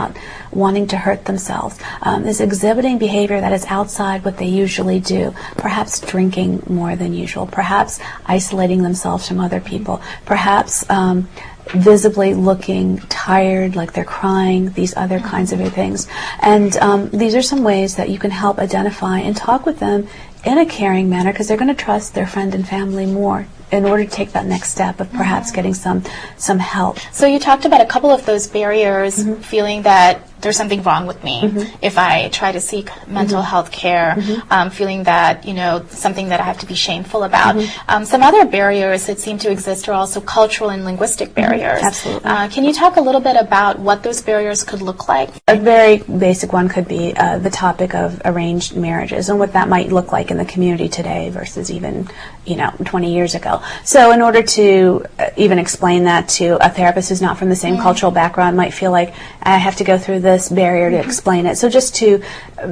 about wanting to hurt themselves, is exhibiting behavior that is outside what they usually do, perhaps drinking more than usual, perhaps isolating themselves from other people, perhaps visibly looking tired, like they're crying, these other kinds of things. And these are some ways that you can help identify and talk with them in a caring manner, because they're going to trust their friend and family more in order to take that next step of perhaps getting some help. So you talked about a couple of those barriers, feeling that there's something wrong with me if I try to seek mental health care, feeling that, something that I have to be shameful about. Some other barriers that seem to exist are also cultural and linguistic barriers. Absolutely. Can you talk a little bit about what those barriers could look like? A very basic one could be the topic of arranged marriages and what that might look like in the community today versus even 20 years ago. So in order to even explain that to a therapist who's not from the same cultural background, might feel like I have to go through this barrier to explain it. So just to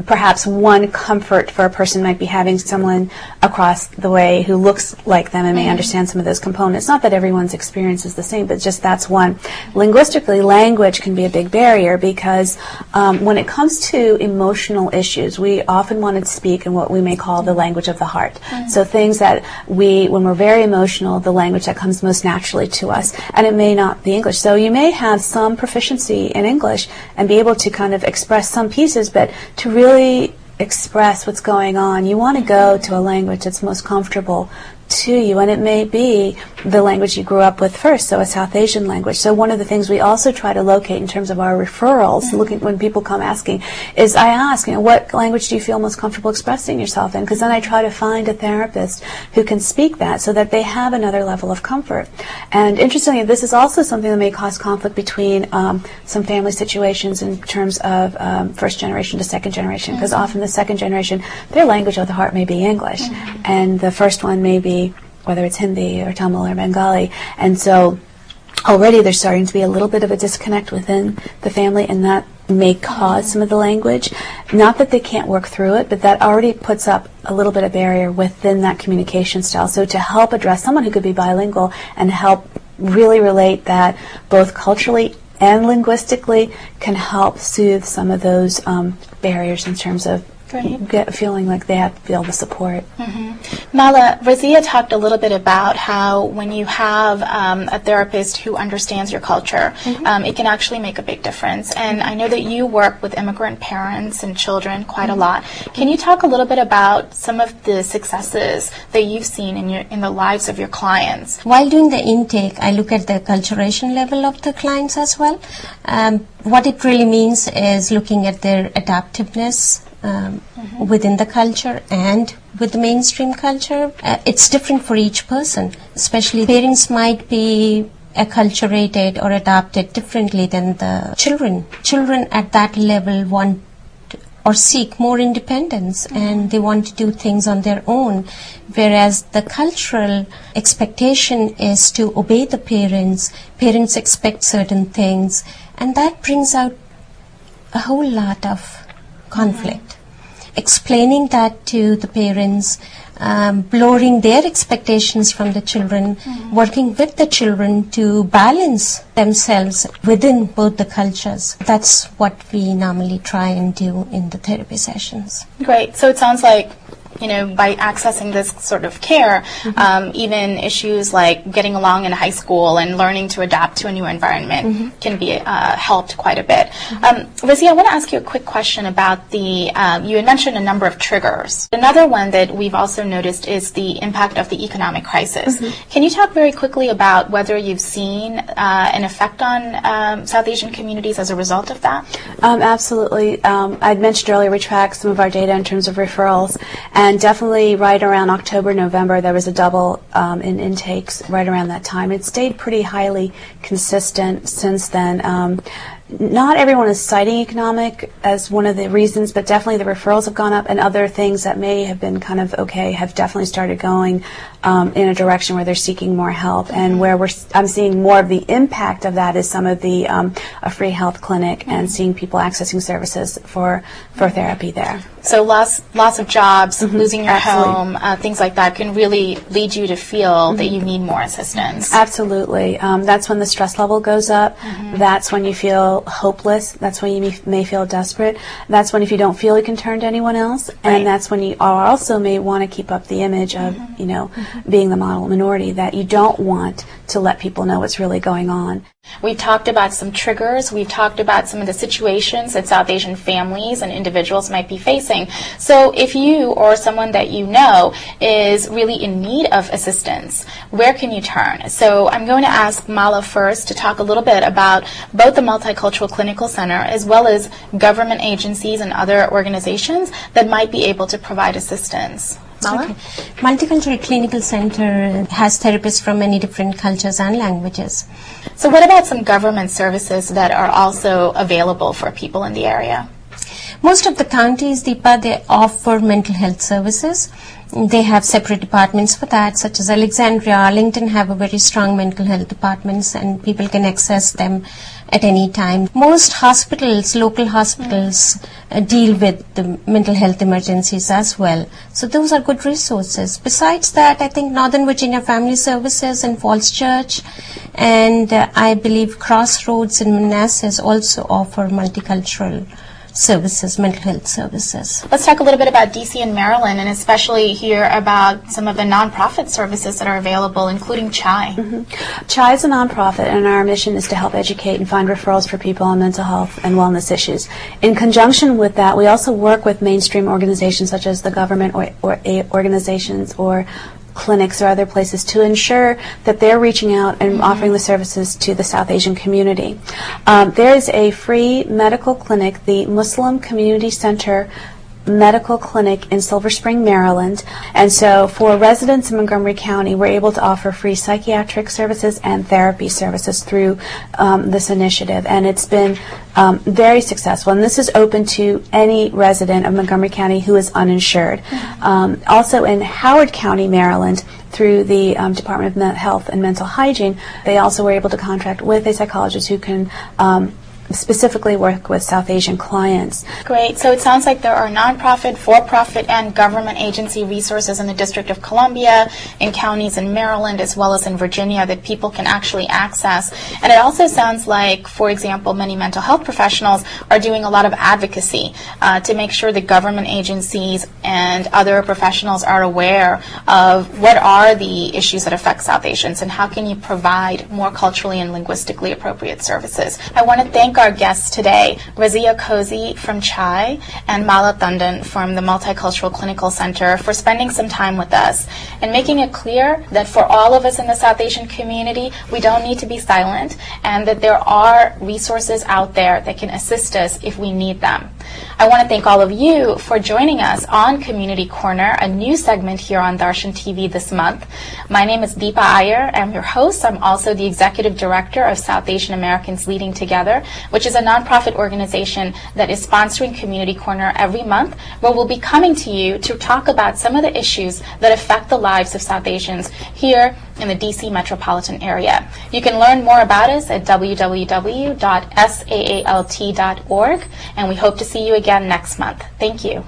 perhaps one comfort for a person might be having someone across the way who looks like them and may understand some of those components. Not that everyone's experience is the same, but just that's one. Linguistically, language can be a big barrier because when it comes to emotional issues, we often want to speak in what we may call the language of the heart. So things that when we're very emotional, the language that comes most naturally to us, and it may not be English. So you may have some proficiency in English and be able to kind of express some pieces, but to really express what's going on, you want to go to a language that's most comfortable to you, and it may be the language you grew up with first, so a South Asian language. So one of the things we also try to locate in terms of our referrals, looking when people come asking, is I ask, what language do you feel most comfortable expressing yourself in? Because then I try to find a therapist who can speak that so that they have another level of comfort. And interestingly, this is also something that may cause conflict between some family situations in terms of first generation to second generation, because often the second generation, their language of the heart may be English, and the first one may be whether it's Hindi or Tamil or Bengali. And so already there's starting to be a little bit of a disconnect within the family, and that may cause some of the language. Not that they can't work through it, but that already puts up a little bit of barrier within that communication style. So to help address someone who could be bilingual and help really relate that both culturally and linguistically can help soothe some of those barriers in terms of feeling like they have to feel the support. Mala, Razia talked a little bit about how when you have a therapist who understands your culture, it can actually make a big difference. And I know that you work with immigrant parents and children quite a lot. Can you talk a little bit about some of the successes that you've seen in the lives of your clients? While doing the intake, I look at the acculturation level of the clients as well. What it really means is looking at their adaptiveness within the culture and with the mainstream culture. It's different for each person, especially parents might be acculturated or adapted differently than the children. Children at that level want or seek more independence, and they want to do things on their own, whereas the cultural expectation is to obey the parents. Parents expect certain things, and that brings out a whole lot of conflict. Explaining that to the parents, lowering their expectations from the children, working with the children to balance themselves within both the cultures. That's what we normally try and do in the therapy sessions. Great. So it sounds like, by accessing this sort of care, even issues like getting along in high school and learning to adapt to a new environment can be helped quite a bit. Razia, I want to ask you a quick question about you had mentioned a number of triggers. Another one that we've also noticed is the impact of the economic crisis. Can you talk very quickly about whether you've seen an effect on South Asian communities as a result of that? Absolutely. I'd mentioned earlier we track some of our data in terms of referrals, and definitely right around October, November, there was a double in intakes right around that time. It stayed pretty highly consistent since then. Not everyone is citing economic as one of the reasons, but definitely the referrals have gone up, and other things that may have been kind of okay have definitely started going in a direction where they're seeking more help. And where I'm seeing more of the impact of that is some of the a free health clinic and seeing people accessing services for therapy there. So loss of jobs, losing your home, things like that can really lead you to feel that you need more assistance. Absolutely. That's when the stress level goes up. That's when you feel feel hopeless. That's when you may feel desperate. That's when if you don't feel you can turn to anyone else. And that's when you also may want to keep up the image of, being the model minority, that you don't want to let people know what's really going on. We've talked about some triggers. We've talked about some of the situations that South Asian families and individuals might be facing. So if you or someone that you know is really in need of assistance, where can you turn? So I'm going to ask Mala first to talk a little bit about both the Multicultural Clinical Center as well as government agencies and other organizations that might be able to provide assistance. Mala? Okay. Multicultural Clinical Center has therapists from many different cultures and languages. So what about some government services that are also available for people in the area? Most of the counties, Deepa, they offer mental health services. They have separate departments for that, such as Alexandria, Arlington have a very strong mental health departments, and people can access them at any time. Most hospitals, local hospitals, deal with the mental health emergencies as well. So those are good resources. Besides that, I think Northern Virginia Family Services and Falls Church, and I believe Crossroads in Manassas also offer multicultural services, mental health services. Let's talk a little bit about DC and Maryland, and especially hear about some of the nonprofit services that are available, including CHAI. CHAI is a nonprofit, and our mission is to help educate and find referrals for people on mental health and wellness issues. In conjunction with that, we also work with mainstream organizations such as the government or organizations or clinics or other places to ensure that they're reaching out and offering the services to the South Asian community. There is a free medical clinic, the Muslim Community Center Medical Clinic in Silver Spring, Maryland. And so for residents in Montgomery County, we're able to offer free psychiatric services and therapy services through this initiative. And it's been very successful. And this is open to any resident of Montgomery County who is uninsured. Also in Howard County, Maryland, through the Department of Health and Mental Hygiene, they also were able to contract with a psychologist who can specifically work with South Asian clients. Great. So it sounds like there are nonprofit, for-profit, and government agency resources in the District of Columbia, in counties in Maryland, as well as in Virginia that people can actually access. And it also sounds like, for example, many mental health professionals are doing a lot of advocacy to make sure that government agencies and other professionals are aware of what are the issues that affect South Asians and how can you provide more culturally and linguistically appropriate services. I want to thank our guests today, Razia Cozy from CHAI and Mala Tandon from the Multicultural Clinical Center, for spending some time with us and making it clear that for all of us in the South Asian community, we don't need to be silent and that there are resources out there that can assist us if we need them. I want to thank all of you for joining us on Community Corner, a new segment here on Darshan TV this month. My name is Deepa Iyer. I'm your host. I'm also the Executive Director of South Asian Americans Leading Together, which is a nonprofit organization that is sponsoring Community Corner every month, where we'll be coming to you to talk about some of the issues that affect the lives of South Asians here in the DC metropolitan area. You can learn more about us at www.saalt.org, and we hope to see you again next month. Thank you.